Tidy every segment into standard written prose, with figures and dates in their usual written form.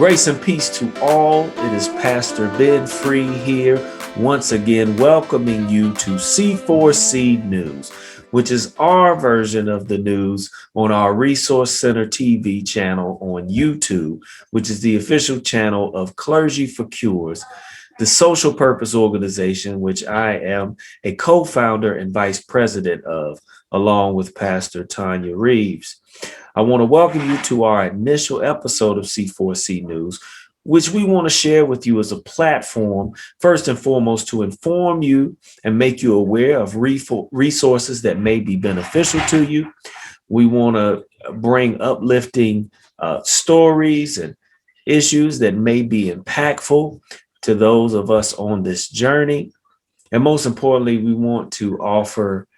Grace and peace to all. It is Pastor Ben Free here, once again welcoming you to C4C News, which is our version of the news on our Resource Center TV channel on YouTube, which is the official channel of Clergy for Cures, the social purpose organization, which I am a co-founder and vice president of, along with Pastor Tanya Reeves. I want to welcome you to our initial episode of C4C News, which we want to share with you as a platform, first and foremost, to inform you and make you aware of resources that may be beneficial to you. We want to bring uplifting stories and issues that may be impactful to those of us on this journey. And most importantly, we want to offer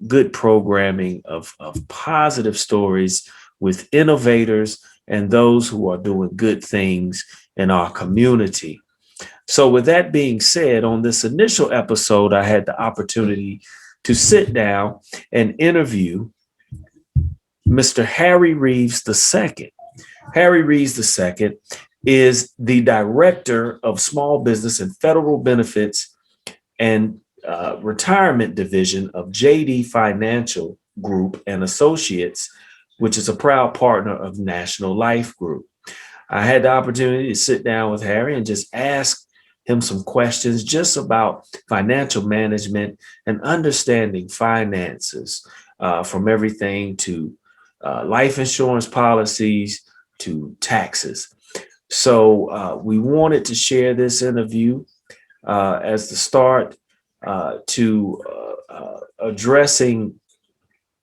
good programming of positive stories with innovators and those who are doing good things in our community. So with that being said, on this initial episode, I had the opportunity to sit down and interview Mr. Harry Reeves II. Harry Reeves II is the Director of Small Business and Federal Benefits and Retirement Division of JD Financial Group and Associates, which is a proud partner of National Life Group. I had the opportunity to sit down with Harry and just ask him some questions just about financial management and understanding finances, from everything to life insurance policies to taxes. So we wanted to share this interview as the start to addressing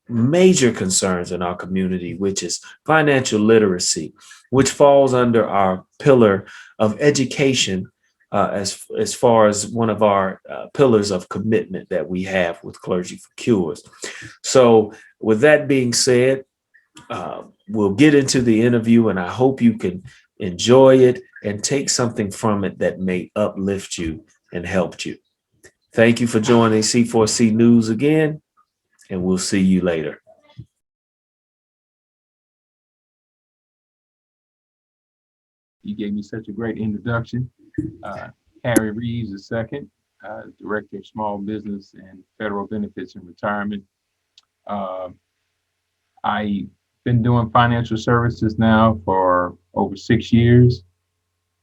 major concerns in our community, which is financial literacy, which falls under our pillar of education as far as one of our pillars of commitment that we have with Clergy for Cures. So with that being said, we'll get into the interview, and I hope you can enjoy it and take something from it that may uplift you and help you. Thank you for joining C4C News again, and we'll see you later. You gave me such a great introduction. Harry Reeves II, Director of Small Business and Federal Benefits and Retirement. I've been doing financial services now for over 6 years.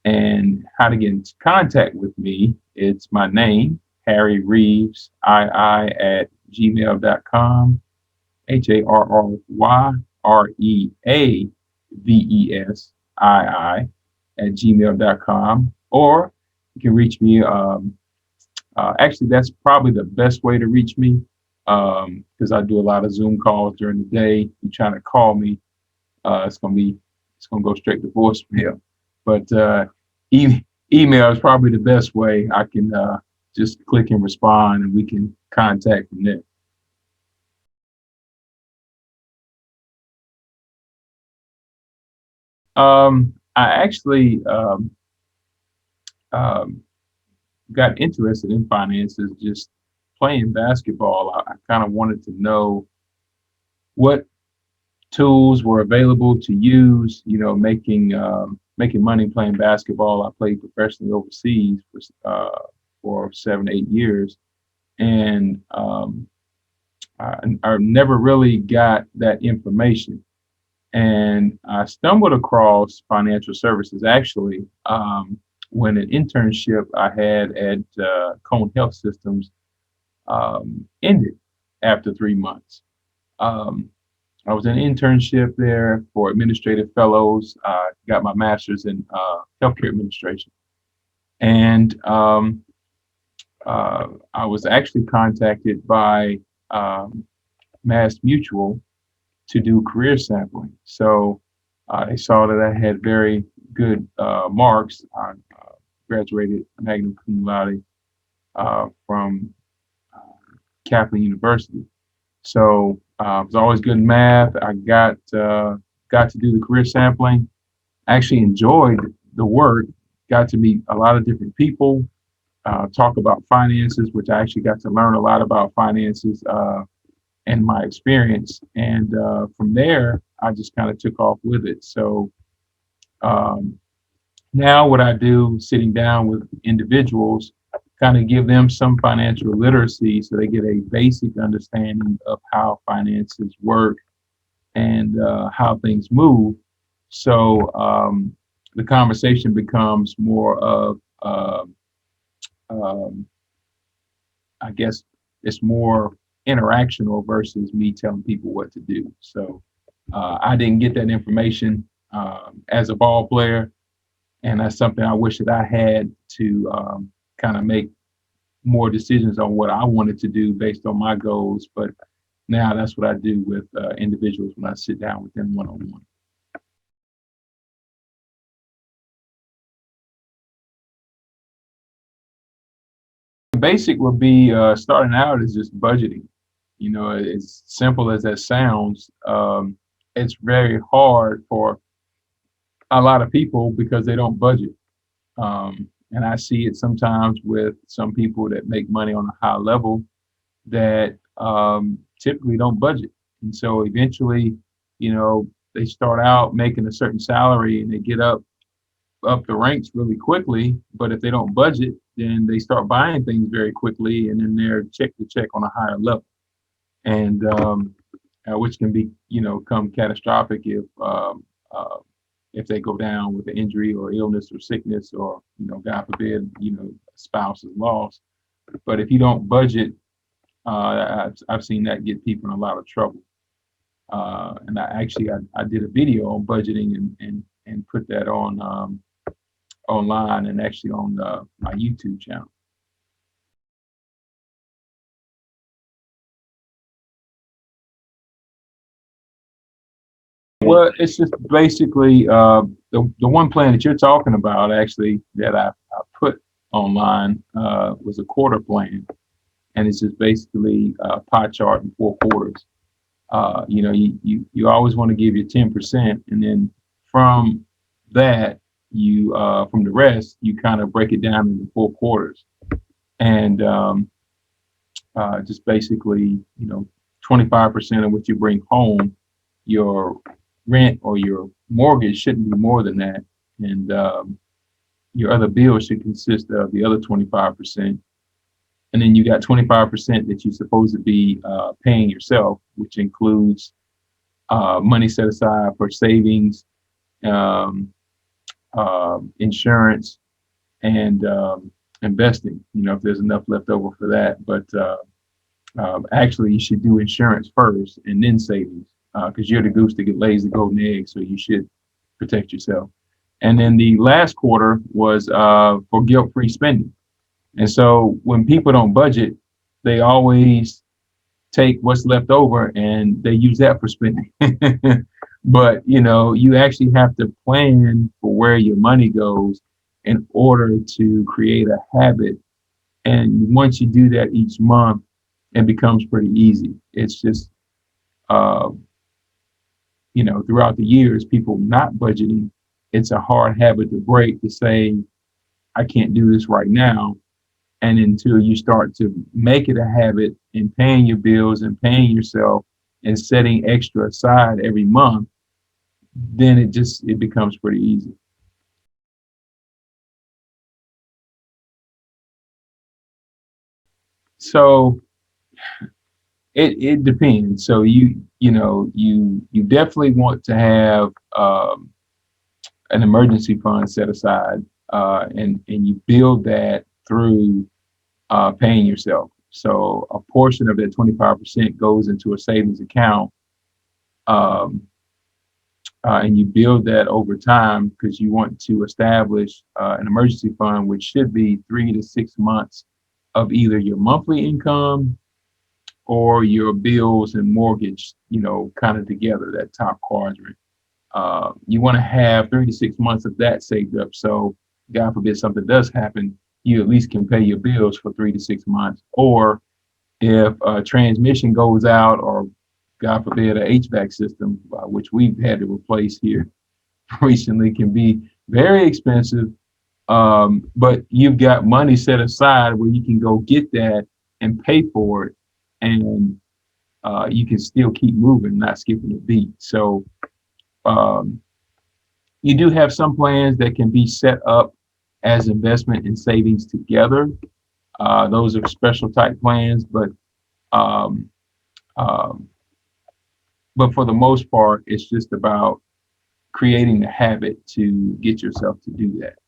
And how to get in contact with me, it's my name, Harry Reeves, at gmail.com, HarryReavesii at gmail.com, or you can reach me. Actually, that's probably the best way to reach me, because I do a lot of Zoom calls during the day. You're trying to call me, it's gonna go straight to voicemail. But email is probably the best way. I can just click and respond, and we can contact from there. I actually got interested in finances just playing basketball. I kind of wanted to know what tools were available to use, making money playing basketball. I played professionally overseas for 7, 8 years, and I never really got that information. And I stumbled across financial services actually when an internship I had at Cone Health Systems ended after 3 months. I was in an internship there for administrative fellows. I got my master's in healthcare administration. And I was actually contacted by Mass Mutual to do career sampling. So they saw that I had very good marks. I graduated magna cum laude from Kaplan University. So I was always good in math. I got to do the career sampling. I actually enjoyed the work, got to meet a lot of different people, talk about finances, which I actually got to learn a lot about finances and my experience. And from there, I just kind of took off with it. So Um, Now, what I do, sitting down with individuals, kind of give them some financial literacy so they get a basic understanding of how finances work and how things move. So the conversation becomes more of, um, I guess, it's more interactional versus me telling people what to do. So I didn't get that information as a ball player, and that's something I wish that I had to kind of make more decisions on what I wanted to do based on my goals. But now that's what I do with individuals when I sit down with them one on one. Basic would be starting out is just budgeting. You know, as simple as that sounds, it's very hard for a lot of people because they don't budget. And I see it sometimes with some people that make money on a high level that typically don't budget. And so eventually, you know, they start out making a certain salary and they get up the ranks really quickly. But if they don't budget, then they start buying things very quickly, and then they're check to check on a higher level, and which can be, you know, come catastrophic uh, if they go down with an injury or illness or sickness, or, you know, God forbid, you know, a spouse is lost. But if you don't budget, I've seen that get people in a lot of trouble. And I did a video on budgeting and put that on online and actually on my YouTube channel. Well, it's just basically the one plan that you're talking about actually that I put online was a quarter plan, and it's just basically a pie chart in 4 quarters. You know, you always want to give your 10%, and then from that, you from the rest, you kind of break it down into 4 quarters, and just basically, you know, 25% of what you bring home, your rent or your mortgage shouldn't be more than that, and your other bills should consist of the other 25%, and then you got 25% that you're supposed to be paying yourself, which includes money set aside for savings, um, insurance, and investing. You know, if there's enough left over for that. But actually, you should do insurance first and then savings, because you're the goose that lays the golden egg. So you should protect yourself. And then the last quarter was for guilt-free spending. And so when people don't budget, they always take what's left over and they use that for spending. But, you know, you actually have to plan for where your money goes in order to create a habit. And once you do that each month, it becomes pretty easy. It's just, uh, you know, throughout the years, people not budgeting, it's a hard habit to break, to say, I can't do this right now. And until you start to make it a habit in paying your bills and paying yourself and setting extra aside every month, then it becomes pretty easy. So it depends. So you know, you definitely want to have an emergency fund set aside, and you build that through paying yourself. So a portion of that 25% goes into a savings account, um, and you build that over time because you want to establish an emergency fund, which should be 3 to 6 months of either your monthly income or your bills and mortgage, you know, kind of together, that top quadrant. You want to have 3 to 6 months of that saved up. So, God forbid something does happen, you at least can pay your bills for 3 to 6 months. Or if a transmission goes out, or God forbid, a HVAC system, which we've had to replace here recently, can be very expensive. But you've got money set aside where you can go get that and pay for it, and you can still keep moving, not skipping a beat. So, um, You do have some plans that can be set up as investment and savings together. Those are special type plans, um, um, but for the most part, it's just about creating the habit to get yourself to do that.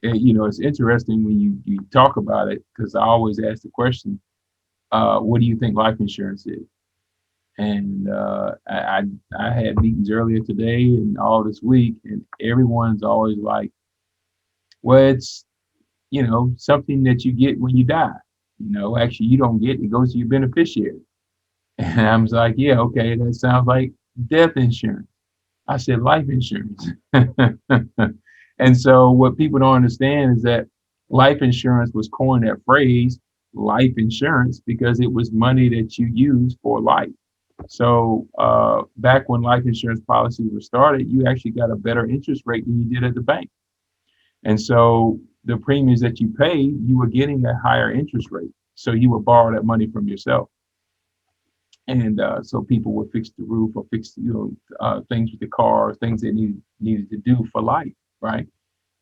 And, it's interesting when you talk about it because I always ask the question, what do you think life insurance is? And I had meetings earlier today and all this week, and everyone's always like, well, it's something that you get when you die. Actually, you don't get it; goes to your beneficiary. And I was like, yeah, okay, that sounds like death insurance. I said life insurance. And so what people don't understand is that life insurance was coined that phrase, life insurance, because it was money that you use for life. So back when life insurance policies were started, you actually got a better interest rate than you did at the bank. And so the premiums that you pay, you were getting a higher interest rate. So you would borrow that money from yourself. And so people would fix the roof or fix, things with the car, things they needed to do for life, right?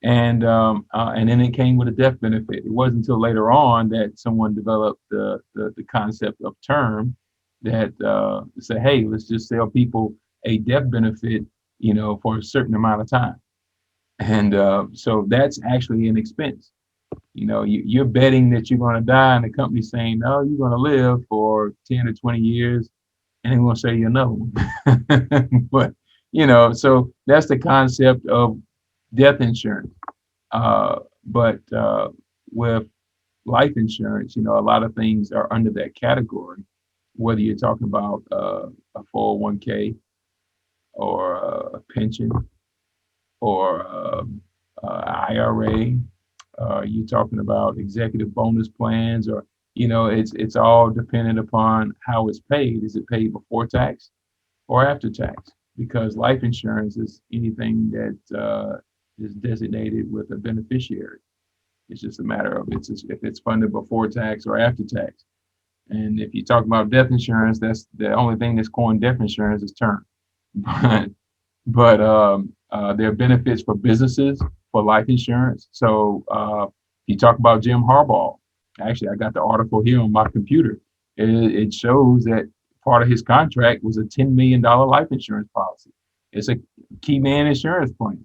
And then it came with a death benefit. It wasn't until later on that someone developed the concept of term that said, hey, let's just sell people a death benefit, for a certain amount of time. And so that's actually an expense. You're betting that you're going to die, and the company's saying, no, you're going to live for 10 or 20 years, and they're going to say you know. But, so that's the concept of death insurance. But with life insurance, a lot of things are under that category, whether you're talking about a 401k or a pension or IRA. You're talking about executive bonus plans, or it's all dependent upon how it's paid. Is it paid before tax or after tax? Because life insurance is anything that is designated with a beneficiary. It's just a matter of if it's funded before tax or after tax. And if you talk about death insurance, that's the only thing that's coined death insurance is term. But there are benefits for businesses for life insurance. So you talk about Jim Harbaugh. Actually, I got the article here on my computer. It shows that part of his contract was a $10 million life insurance policy. It's a key man insurance plan.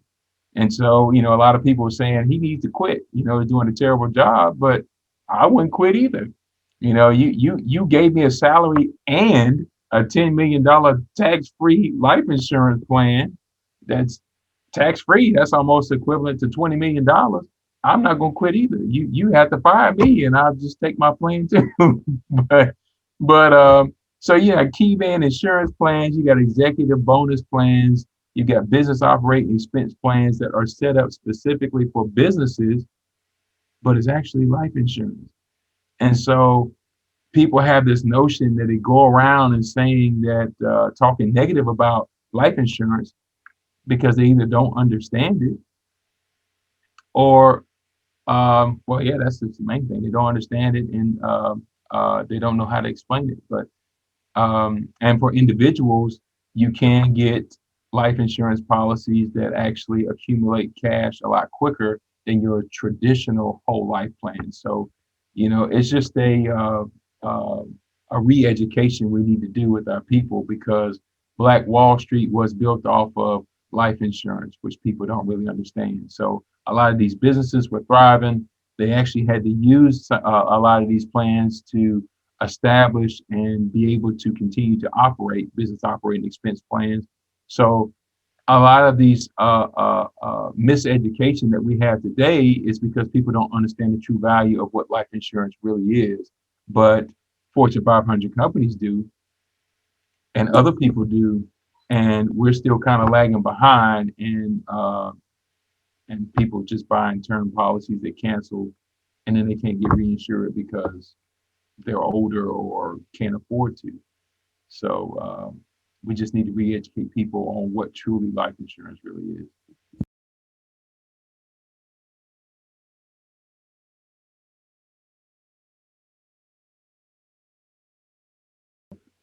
And so, a lot of people are saying he needs to quit, doing a terrible job, but I wouldn't quit either. You gave me a salary and a $10 million tax-free life insurance plan that's tax-free. That's almost equivalent to $20 million. I'm not gonna quit either. You have to fire me and I'll just take my plan too. but but so yeah, key man insurance plans, you got executive bonus plans, you got business operating expense plans that are set up specifically for businesses, but it's actually life insurance. And so people have this notion that they go around and saying that talking negative about life insurance because they either don't understand it or well, yeah, that's the main thing. They don't understand it and they don't know how to explain it. And for individuals, you can get life insurance policies that actually accumulate cash a lot quicker than your traditional whole life plan. So, it's just uh, a re-education we need to do with our people because Black Wall Street was built off of life insurance, which people don't really understand. So a lot of these businesses were thriving. They actually had to use a lot of these plans to establish and be able to continue to operate business operating expense plans. So a lot of these miseducation that we have today is because people don't understand the true value of what life insurance really is. But Fortune 500 companies do, and other people do, and we're still kind of lagging behind. And people just buying term policies they cancel, and then they can't get reinsured because they're older or can't afford to. So we just need to re-educate people on what truly life insurance really is.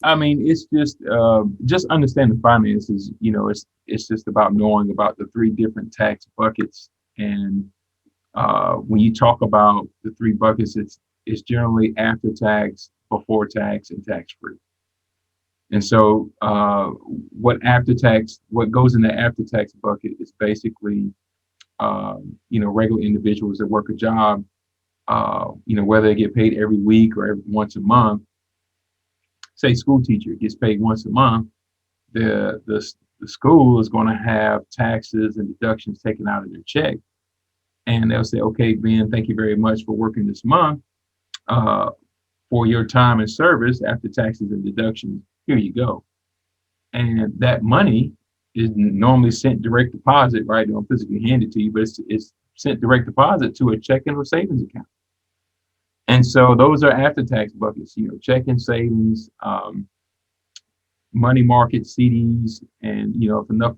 I mean, it's just understand the finances. It's just about knowing about the three different tax buckets. And when you talk about the three buckets, it's generally after tax, before tax, and tax free. And so, what goes in the after tax bucket is basically, regular individuals that work a job, whether they get paid every week or once a month. Say school teacher gets paid once a month, the school is going to have taxes and deductions taken out of their check, and they'll say, "Okay, Ben, thank you very much for working this month. Uh, for your time and service after taxes and deductions, here you go." And that money is normally sent direct deposit, right? They don't physically hand it to you, but it's sent direct deposit to a checking or savings account. And so those are after tax buckets, checking, savings, money market, CDs, and if enough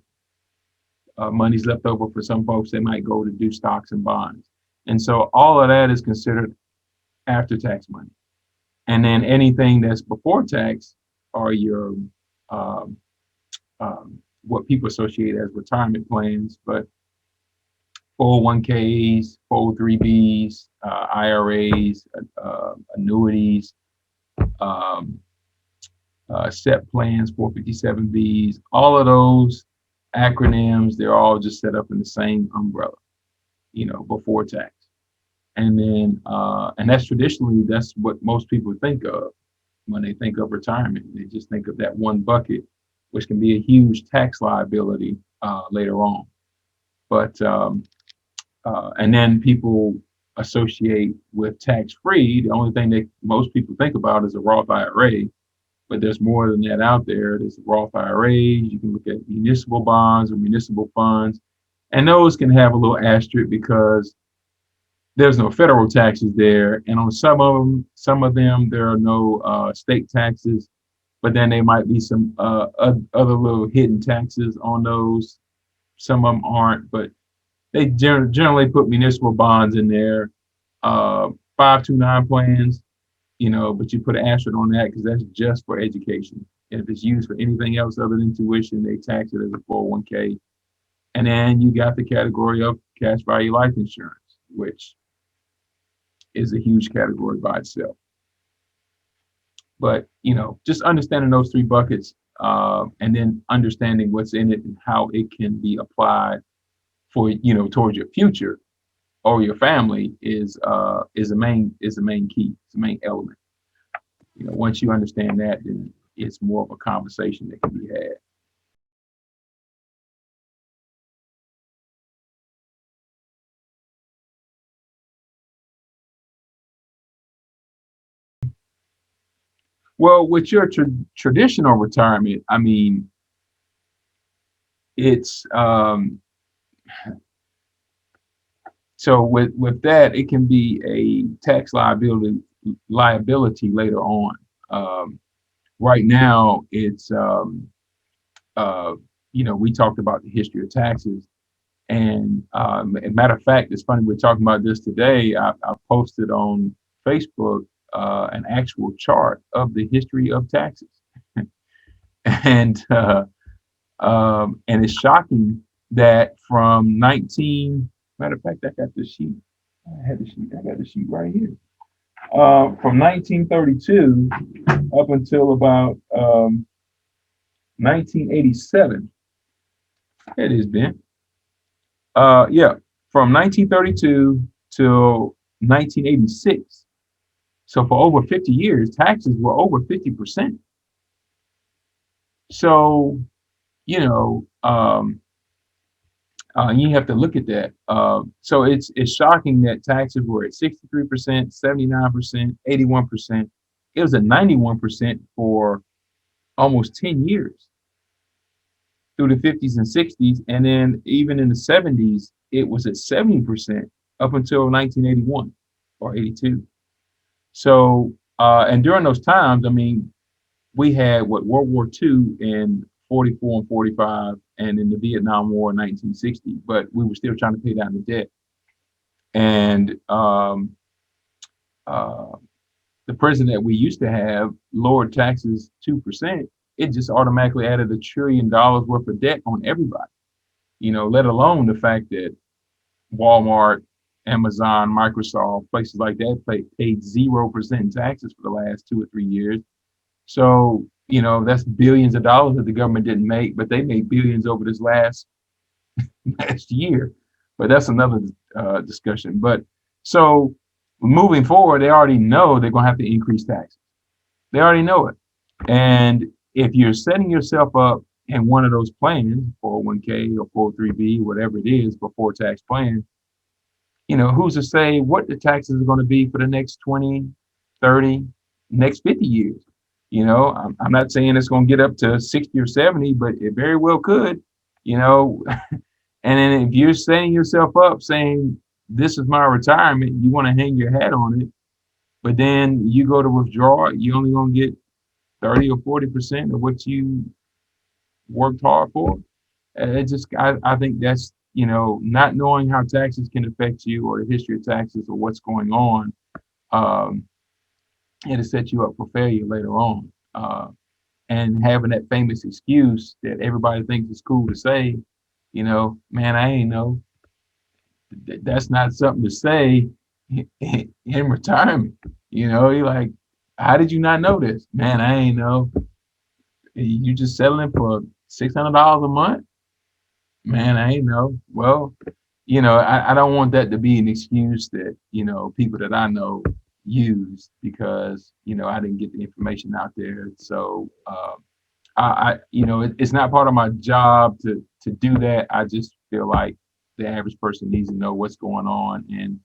money's left over for some folks, they might go to do stocks and bonds. And so all of that is considered after tax money. And then anything that's before tax are your um, what people associate as retirement plans, but 401ks, 403bs, IRAs, annuities, um, SEP plans, 457bs, all of those acronyms, they're all just set up in the same umbrella, before tax. And then, and that's what most people think of when they think of retirement. They just think of that one bucket, which can be a huge tax liability later on. But and then people associate with tax free. The only thing that most people think about is a Roth IRA, but there's more than that out there. There's Roth IRAs. You can look at municipal bonds or municipal funds, and those can have a little asterisk because there's no federal taxes there, and on some of them there are no state taxes, but then there might be some other little hidden taxes on those. Some of them aren't, but they generally put municipal bonds in there, 529 plans, but you put an asterisk on that because that's just for education. And if it's used for anything else other than tuition, they tax it as a 401k. And then you got the category of cash value life insurance, which is a huge category by itself. But just understanding those three buckets, and then understanding what's in it and how it can be applied for towards your future or your family is a main key. It's a main element. Once you understand that, then it's more of a conversation that can be had. Well, with your traditional retirement, I mean, it's so with that, it can be a tax liability later on. Um, right now, it's we talked about the history of taxes, and a matter of fact, it's funny we're talking about this today. I posted on Facebook an actual chart of the history of taxes, and it's shocking that from 19. Matter of fact, I got the sheet. I had the sheet. I got the sheet right here. From 1932 up until about 1987. Here it is, Ben. Yeah, from 1932 till 1986. So for over 50 years, taxes were over 50%. So, you know, you have to look at that. So it's shocking that taxes were at 63%, 79%, 81%. It was at 91% for almost 10 years through the 50s and 60s. And then even in the 70s, it was at 70% up until 1981 or 82. So, and during those times, I mean, we had World War II in 44 and 45, and in the Vietnam War in 1960, but we were still trying to pay down the debt. And uh, the president that we used to have lowered taxes 2%, it just automatically added $1 trillion worth of debt on everybody. Let alone the fact that Walmart, Amazon, Microsoft, places like that paid 0% in taxes for the last 2 or 3 years. So, that's billions of dollars that the government didn't make, but they made billions over this last year. But that's another discussion. But so moving forward, they already know they're going to have to increase taxes. They already know it. And if you're setting yourself up in one of those plans, 401k or 403b, whatever it is, before tax plan, who's to say what the taxes are going to be for the next 20, 30, next 50 years? I'm not saying it's going to get up to 60 or 70, but it very well could, you know. And then if you're setting yourself up saying, this is my retirement, you want to hang your hat on it, but then you go to withdraw, you only going to get 30 or 40% of what you worked hard for. I think that's, not knowing how taxes can affect you or the history of taxes or what's going on, um, it'll set you up for failure later on. And having that famous excuse that everybody thinks is cool to say, man, I ain't know. That's not something to say in retirement. You're like, how did you not know this? Man, I ain't know. You just settling for $600 a month? Man, I ain't know. Well, I don't want that to be an excuse that, people that I know use because, I didn't get the information out there. So, it's not part of my job to do that. I just feel like the average person needs to know what's going on. And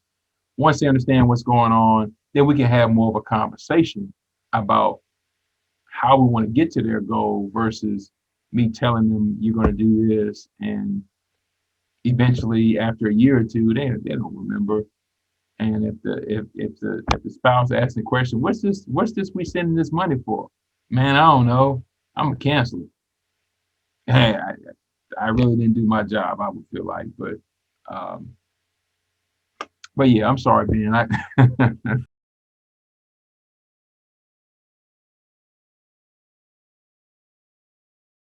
once they understand what's going on, then we can have more of a conversation about how we want to get to their goal versus me telling them you're going to do this and eventually after a year or two they don't remember. And if the spouse asks the question, what's this we sending this money for? Man, I don't know. I'm gonna cancel it. Hey, I really didn't do my job, I would feel like. Um but yeah, I'm sorry, Ben.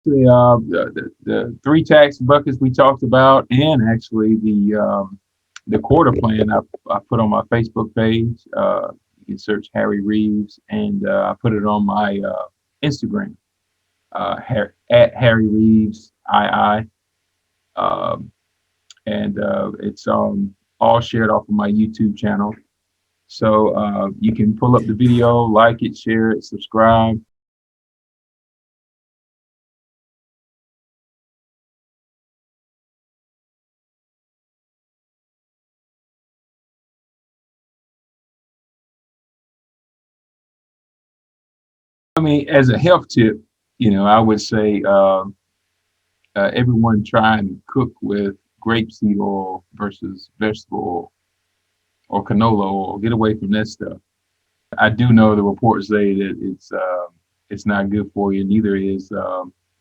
The three tax buckets we talked about, and actually the quarter plan I put on my Facebook page. You can search Harry Reeves, and I put it on my Instagram, at Harry Reeves II, and it's all shared off of my YouTube channel. So you can pull up the video, like it, share it, subscribe. I mean, as a health tip, I would say everyone try and cook with grapeseed oil versus vegetable oil or canola oil. Get away from that stuff. I do know the reports say that it's not good for you. Neither is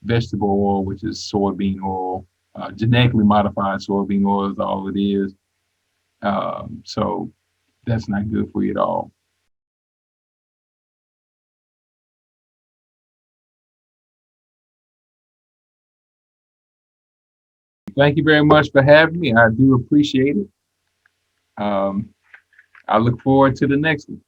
vegetable oil, which is soybean oil. Genetically modified soybean oil is all it is. So that's not good for you at all. Thank you very much for having me. I do appreciate it. Um, I look forward to the next one.